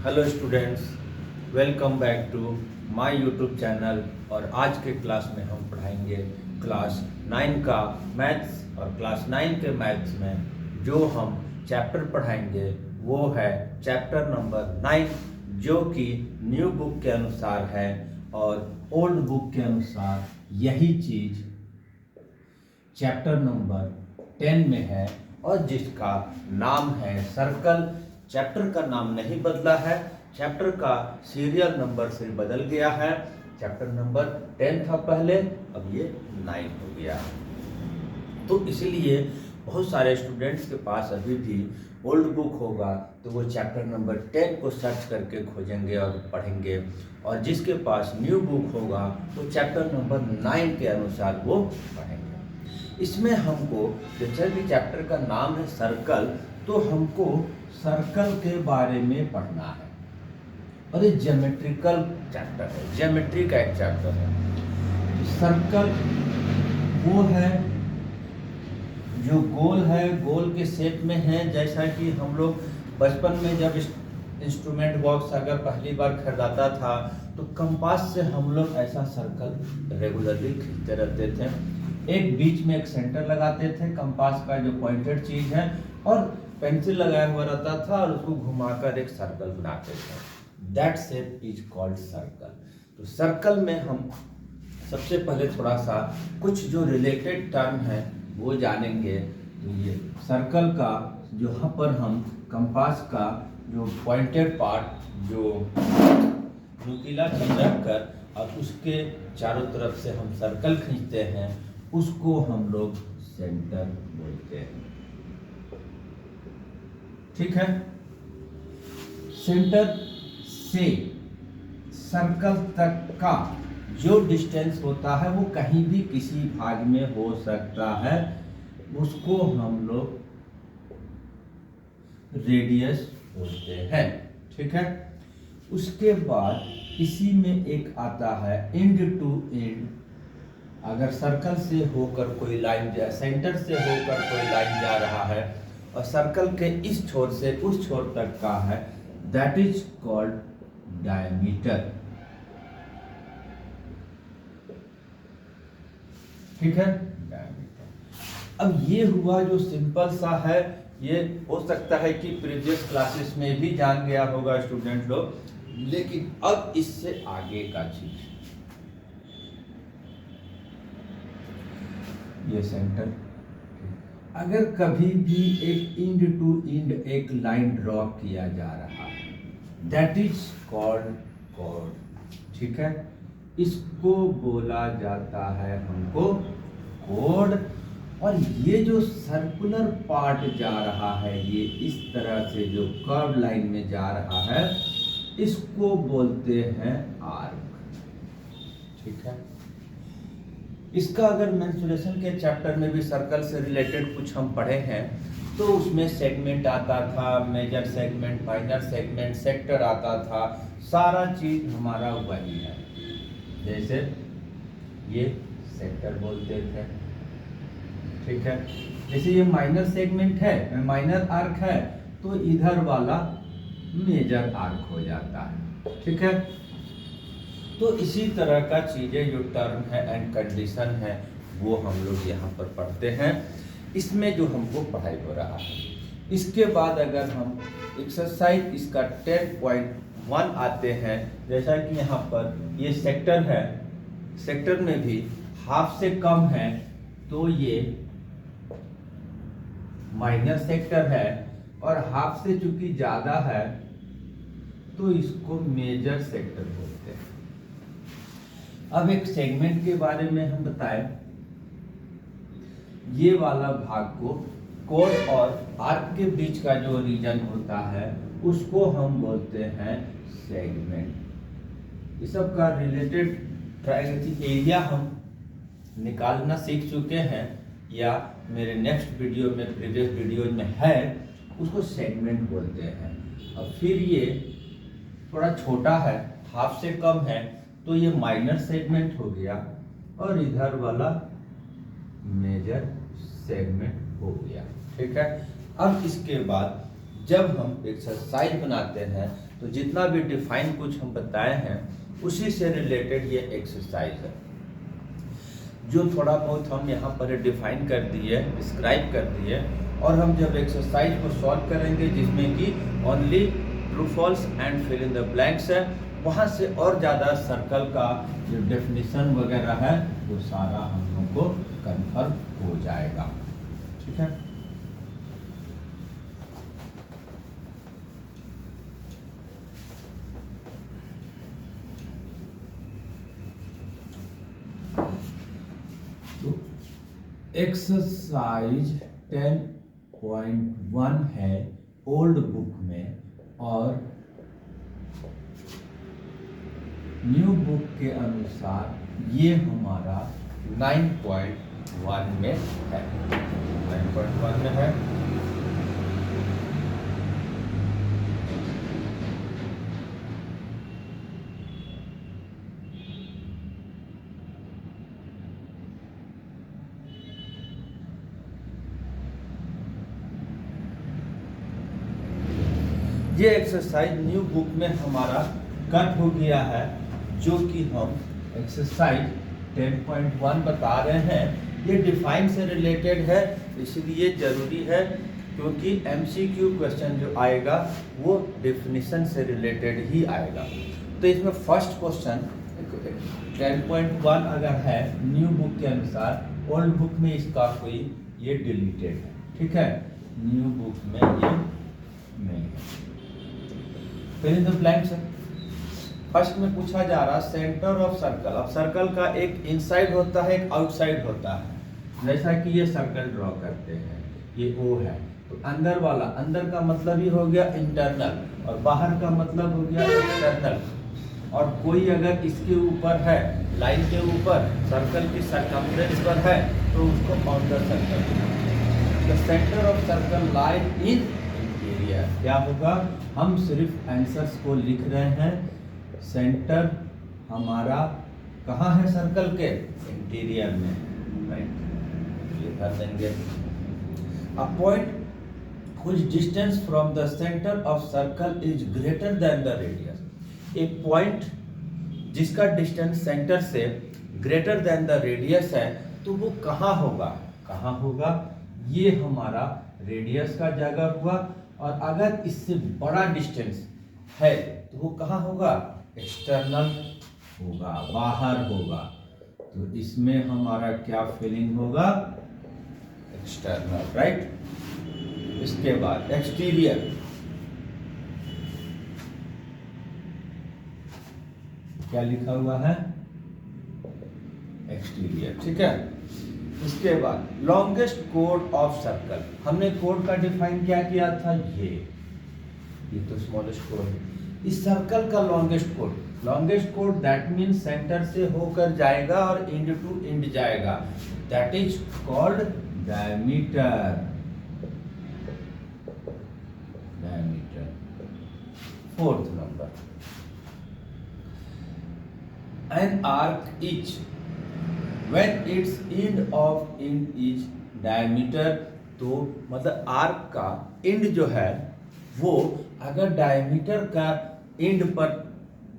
Hello students, welcome back to my YouTube channel. और आज के क्लास में हम पढ़ाएंगे क्लास 9 का मैथ्स। और क्लास 9 के मैथ्स में जो हम चैप्टर पढ़ाएंगे वो है चैप्टर नंबर 9, जो कि न्यू बुक के अनुसार है और ओल्ड बुक के अनुसार यही चीज़ चैप्टर नंबर 10 में है और जिसका नाम है सर्कल। चैप्टर का नाम नहीं बदला है, चैप्टर का सीरियल नंबर से बदल गया है। चैप्टर नंबर 10 था पहले, अब ये 9 हो गया है। तो इसलिए बहुत सारे स्टूडेंट्स के पास अभी भी ओल्ड बुक होगा तो वो चैप्टर नंबर 10 को सर्च करके खोजेंगे और पढ़ेंगे, और जिसके पास न्यू बुक होगा तो चैप्टर नंबर 9 के अनुसार वो पढ़ेंगे। इसमें हमको जैसे भी चैप्टर का नाम है सर्कल, तो हमको सर्कल के बारे में पढ़ना है। और ये ज्योमेट्रिकल चैप्टर है, ज्योमेट्री का एक चैप्टर है। सर्कल वो है जो गोल है, गोल के शेप में है। जैसा कि हम लोग बचपन में जब इंस्ट्रूमेंट बॉक्स अगर पहली बार खरीदाता था तो कंपास से हम लोग ऐसा सर्कल रेगुलरली खींचते रहते थे। एक बीच में एक सेंटर लगाते थे कंपास का जो पॉइंटेड चीज है, और पेंसिल लगाया हुआ रहता था और उसको घुमाकर एक सर्कल बनाते थे। That shape is called circle. तो सर्कल में हम सबसे पहले थोड़ा सा कुछ जो रिलेटेड टर्म है वो जानेंगे। तो ये सर्कल का जो यहाँ पर हम कंपास का जो पॉइंटेड पार्ट जो नुकीला चीज रखकर और उसके चारों तरफ से हम सर्कल खींचते हैं, उसको हम लोग सेंटर बोलते हैं। ठीक है। सेंटर से सर्कल तक का जो डिस्टेंस होता है वो कहीं भी किसी भाग में हो सकता है, उसको हम लोग रेडियस बोलते हैं। ठीक है। उसके बाद इसी में एक आता है एंड टू एंड। अगर सर्कल से होकर कोई लाइन सेंटर से होकर कोई लाइन जा रहा है और सर्कल के इस छोर से उस छोर तक का है, दैट इज कॉल्ड डायमीटर। ठीक है, डायमीटर। अब ये हुआ जो सिंपल सा है, ये हो सकता है कि प्रीवियस क्लासेस में भी जान गया होगा स्टूडेंट लोग, लेकिन अब इससे आगे का चीज, ये सेंटर। अगर कभी भी एक इंड टू इंड एक लाइन ड्रॉ किया जा रहा है, दैट इज कॉल्ड कोड। ठीक है, इसको बोला जाता है हमको कोड। और ये जो सर्कुलर पार्ट जा रहा है, ये इस तरह से जो कर्व लाइन में जा रहा है, इसको बोलते हैं आर्क। ठीक है। इसका अगर मेंसुरेशन के चैप्टर में भी सर्कल से रिलेटेड कुछ हम पढ़े हैं तो उसमें सेगमेंट आता था, major segment, minor segment, sector आता था। सारा चीज हमारा वही है। जैसे ये सेक्टर बोलते थे। ठीक है। जैसे ये माइनर सेगमेंट है, माइनर आर्क है, तो इधर वाला मेजर आर्क हो जाता है। ठीक है। तो इसी तरह का चीजें जो टर्म है एंड कंडीशन है वो हम लोग यहाँ पर पढ़ते हैं। इसमें जो हमको पढ़ाई हो रहा है, इसके बाद अगर हम एक्सरसाइज इसका 10.1 आते हैं, जैसा कि यहाँ पर ये सेक्टर है, सेक्टर में भी हाफ से कम है तो ये माइनर सेक्टर है, और हाफ से चूंकि ज्यादा है तो इसको मेजर सेक्टर बोलते हैं। अब एक सेगमेंट के बारे में हम बताएं। ये वाला भाग को कोड और आर्क के बीच का जो रीजन होता है उसको हम बोलते हैं सेगमेंट। इस सब का रिलेटेड ट्रायंगल एरिया हम निकालना सीख चुके हैं, या मेरे नेक्स्ट वीडियो में, प्रीवियस वीडियो में है, उसको सेगमेंट बोलते हैं। और फिर ये थोड़ा छोटा है, हाफ से कम है, तो ये माइनर सेगमेंट हो गया, और इधर वाला मेजर सेगमेंट हो गया। ठीक है। अब इसके बाद जब हम एक्सरसाइज बनाते हैं तो जितना भी डिफाइन कुछ हम बताए हैं उसी से रिलेटेड ये एक्सरसाइज है, जो थोड़ा बहुत हम यहाँ पर डिफाइन कर दिए, डिस्क्राइब कर दिए, और हम जब एक्सरसाइज को सॉल्व करेंगे जिसमें कि only true false and fill in the blanks है, वहाँ से और ज़्यादा सर्कल का जो डेफिनेशन वगैरह है वो सारा हम लोग को कन्फर्म हो जाएगा। ठीक है, तो एक्सरसाइज 10.1 है ओल्ड बुक में, और न्यू बुक के अनुसार ये हमारा 9.1 में है, 9.1 में है। ये एक्सरसाइज न्यू बुक में हमारा कट हो गया है, जो कि हम एक्सरसाइज 10.1 बता रहे हैं। ये डिफाइन से रिलेटेड है, इसलिए ज़रूरी है, क्योंकि एमसीक्यू क्वेश्चन जो आएगा वो डेफिनेशन से रिलेटेड ही आएगा। तो इसमें फर्स्ट क्वेश्चन 10.1 अगर है न्यू बुक के अनुसार, ओल्ड बुक में इसका कोई ये डिलीटेड है। ठीक है, न्यू बुक में ये नहीं है। फिल इन द ब्लैंक्स है। फर्स्ट में पूछा जा रहा सेंटर ऑफ सर्कल। अब सर्कल का एक इनसाइड होता है, एक आउटसाइड होता है। जैसा कि ये सर्कल ड्रॉ करते हैं, ये ओ है, तो अंदर वाला, अंदर का मतलब ही हो गया इंटरनल, और बाहर का मतलब हो गया एक्सटर्नल। और कोई अगर इसके ऊपर है, लाइन के ऊपर, सर्कल की सरकमफ्रेंस पर है, तो उसको counter circle. The centre of circle line in interior. क्या होगा, हम सिर्फ आंसर्स को लिख रहे हैं। सेंटर हमारा कहाँ है सर्कल के, इंटीरियर में, राइट, ये कर देंगे। A point which distance from the centre of circle is greater than the radius. एक पॉइंट जिसका डिस्टेंस सेंटर से ग्रेटर देन द रेडियस है, तो वो कहाँ होगा, कहाँ होगा, ये हमारा रेडियस का जगह हुआ। और अगर इससे बड़ा डिस्टेंस है तो वो कहाँ होगा, एक्सटर्नल होगा, बाहर होगा। तो इसमें हमारा क्या फीलिंग होगा, एक्सटर्नल, राइट। इसके बाद एक्सटीरियर, क्या लिखा हुआ है, एक्सटीरियर। ठीक है, इसके बाद लॉन्गेस्ट कोड ऑफ सर्कल। हमने कोड का डिफाइन क्या किया था, ये तो स्मॉलेस्ट कोड है। इस सर्कल का longest code, longest code that means centre से होकर जाएगा और एंड टू एंड जाएगा, that is called diameter. Diameter. Fourth number, an arc is when its end of end is diameter। तो मतलब आर्क का एंड जो है वो अगर डायमीटर का एंड पर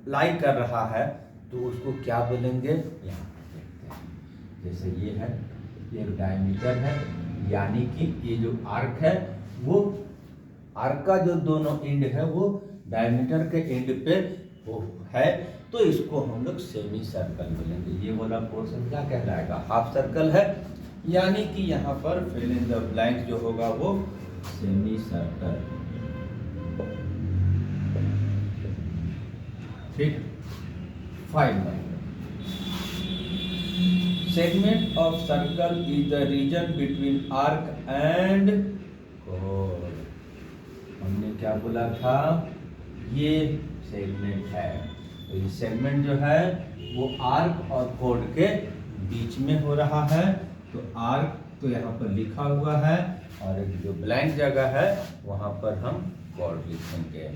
लाई कर रहा है तो उसको क्या बोलेंगे, यहाँ देखते हैं। जैसे ये है, ये डायमीटर है, यानी कि ये जो आर्क है वो, आर्क का जो दोनों एंड है वो डायमीटर के एंड पे वो है, तो इसको हम लोग सेमी सर्कल बोलेंगे। ये वाला पोर्शन क्या कहलाएगा, हाफ सर्कल है, यानी कि यहाँ पर फिल इन द ब्लैंक जो होगा वो सेमी सर्कल। ठीक, 5 number, segment of circle is the region between arc and core. हमने क्या बोला था, ये सेगमेंट है। तो ये सेगमेंट जो है वो आर्क और कोड के बीच में हो रहा है। तो आर्क तो यहाँ पर लिखा हुआ है, और एक जो ब्लैंक जगह है वहाँ पर हम कोड लिखेंगे।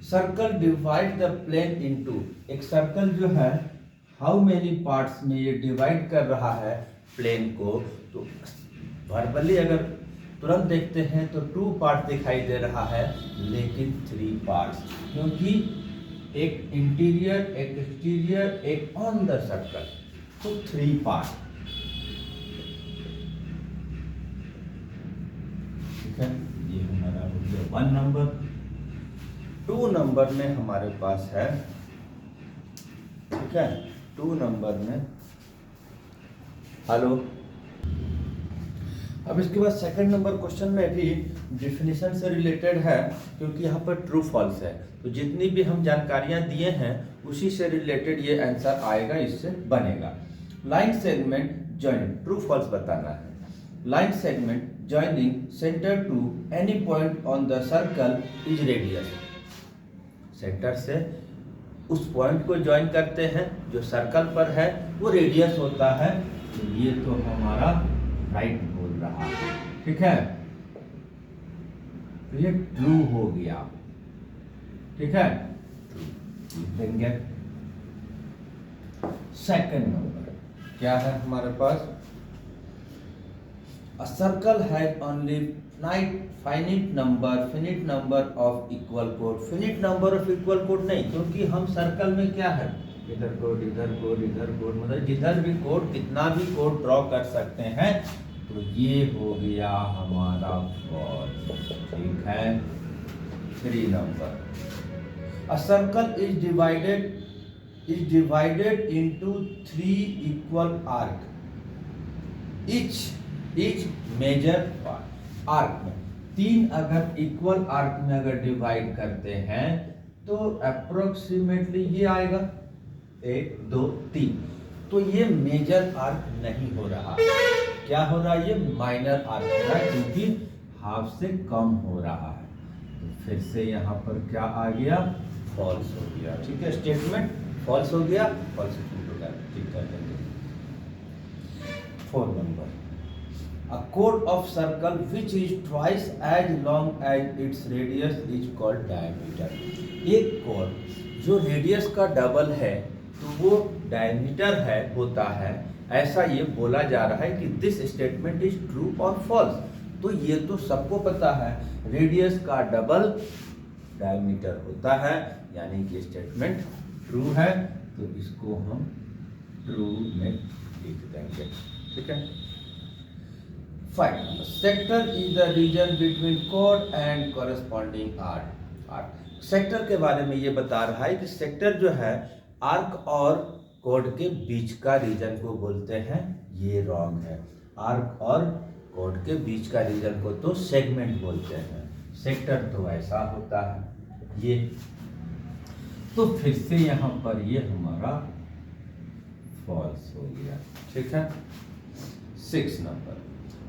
Circle divide the plane into. एक सर्कल जो है हाउ मेनी पार्ट्स में ये डिवाइड कर रहा है प्लेन को। तो वर्बली अगर तुरंत देखते हैं तो 2 पार्ट दिखाई दे रहा है, लेकिन 3 पार्ट्स, क्योंकि एक इंटीरियर, एक एक्सटीरियर, एक ऑन द सर्कल, तो 3 पार्ट। ठीक है, ये हमारा हो गया 1 नंबर। 2 नंबर में हमारे पास है, ठीक है, 2 नंबर में हेलो। अब इसके बाद सेकंड नंबर क्वेश्चन में भी डिफिनीशन से रिलेटेड है, क्योंकि यहाँ पर ट्रू फॉल्स है, तो जितनी भी हम जानकारियाँ दिए हैं उसी से रिलेटेड ये आंसर आएगा, इससे बनेगा। Line segment join, true false बताना है। Line segment joining centre to any point on the circle is radius. Centre से उस पॉइंट को ज्वाइन करते हैं जो सर्कल पर है, वो रेडियस होता है। तो ये तो हमारा राइट बोल रहा है, ठीक है, तो ये ट्रू हो गया, ठीक है, ट्रू देंगे। सेकंड नंबर क्या है हमारे पास, a circle has only finite number of equal chord। Finite number of equal कोड नहीं, क्योंकि हम सर्कल में क्या है, इधर कोड इधर कोड इधर कोड, मतलब जिधर भी कोड, कितना भी कोड ड्रॉ कर सकते हैं। तो ये हो गया हमारा फॉल्स, ठीक है। 3 number, a circle is divided into 3 equal arc, each major part. Arc में 3 अगर इक्वल आर्क में अगर डिवाइड करते हैं तो अप्रोक्सीमेटली ये आएगा 1 2 3। तो ये मेजर आर्क नहीं हो रहा, क्या हो रहा है, ये माइनर आर्क हो रहा है, क्योंकि हाफ से कम हो रहा है। तो फिर से यहाँ पर क्या आ गया, फॉल्स हो गया, ठीक है, स्टेटमेंट फॉल्स हो गया, फॉल्स ठीक कर देंगे। 4 number, a chord of circle which is twice as long as its radius is called diameter। एक chord जो रेडियस का डबल है तो वो डायमीटर है, होता है, ऐसा ये बोला जा रहा है कि दिस स्टेटमेंट इज ट्रू और फॉल्स। तो ये तो सबको पता है, रेडियस का डबल डायमीटर होता है, यानी कि स्टेटमेंट ट्रू है, तो इसको हम ट्रू में लिख देंगे, ठीक है। 5 number, sector is the region between chord and corresponding arc। Sector के बारे में ये बता रहा है कि सेक्टर जो है आर्क और कोड के बीच का रीजन को बोलते हैं, ये रॉन्ग है। आर्क और कोड के बीच का रीजन को तो सेगमेंट बोलते हैं, सेक्टर तो ऐसा होता है ये। तो फिर से यहाँ पर ये हमारा फॉल्स हो गया, ठीक है। 6 number,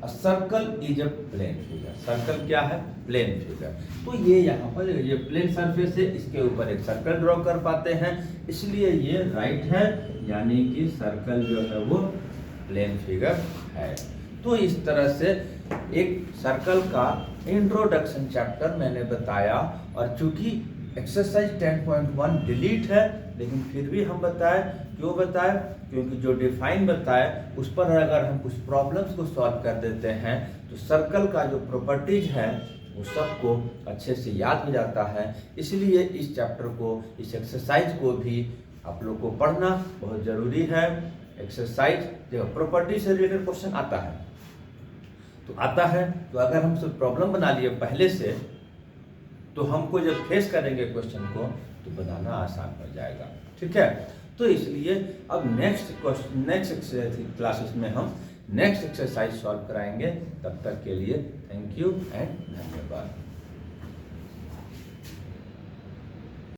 a circle is a plane figure. Circle क्या है, प्लेन फिगर। तो ये यहाँ पर ये प्लेन सरफेस है, इसके ऊपर एक सर्कल ड्रॉ कर पाते हैं, इसलिए ये राइट है, यानी कि सर्कल जो है वो प्लेन फिगर है। तो इस तरह से एक सर्कल का इंट्रोडक्शन चैप्टर मैंने बताया, और चूंकि एक्सरसाइज 10.1 डिलीट है, लेकिन फिर भी हम बताए, क्यों बताए, क्योंकि जो डिफाइन बताए उस पर अगर हम कुछ प्रॉब्लम्स को सॉल्व कर देते हैं तो सर्कल का जो प्रॉपर्टीज है वो सबको अच्छे से याद हो जाता है। इसलिए इस चैप्टर को, इस एक्सरसाइज को भी आप लोग को पढ़ना बहुत ज़रूरी है। एक्सरसाइज जब प्रॉपर्टी से रिलेटेड क्वेश्चन आता है तो अगर हम सब प्रॉब्लम बना लिए पहले से, तो हमको जब फेस करेंगे क्वेश्चन को तो बनाना आसान हो जाएगा, ठीक है। तो इसलिए अब नेक्स्ट क्लासेस में हम नेक्स्ट एक्सरसाइज सॉल्व कराएंगे। तब तक के लिए थैंक यू एंड धन्यवाद।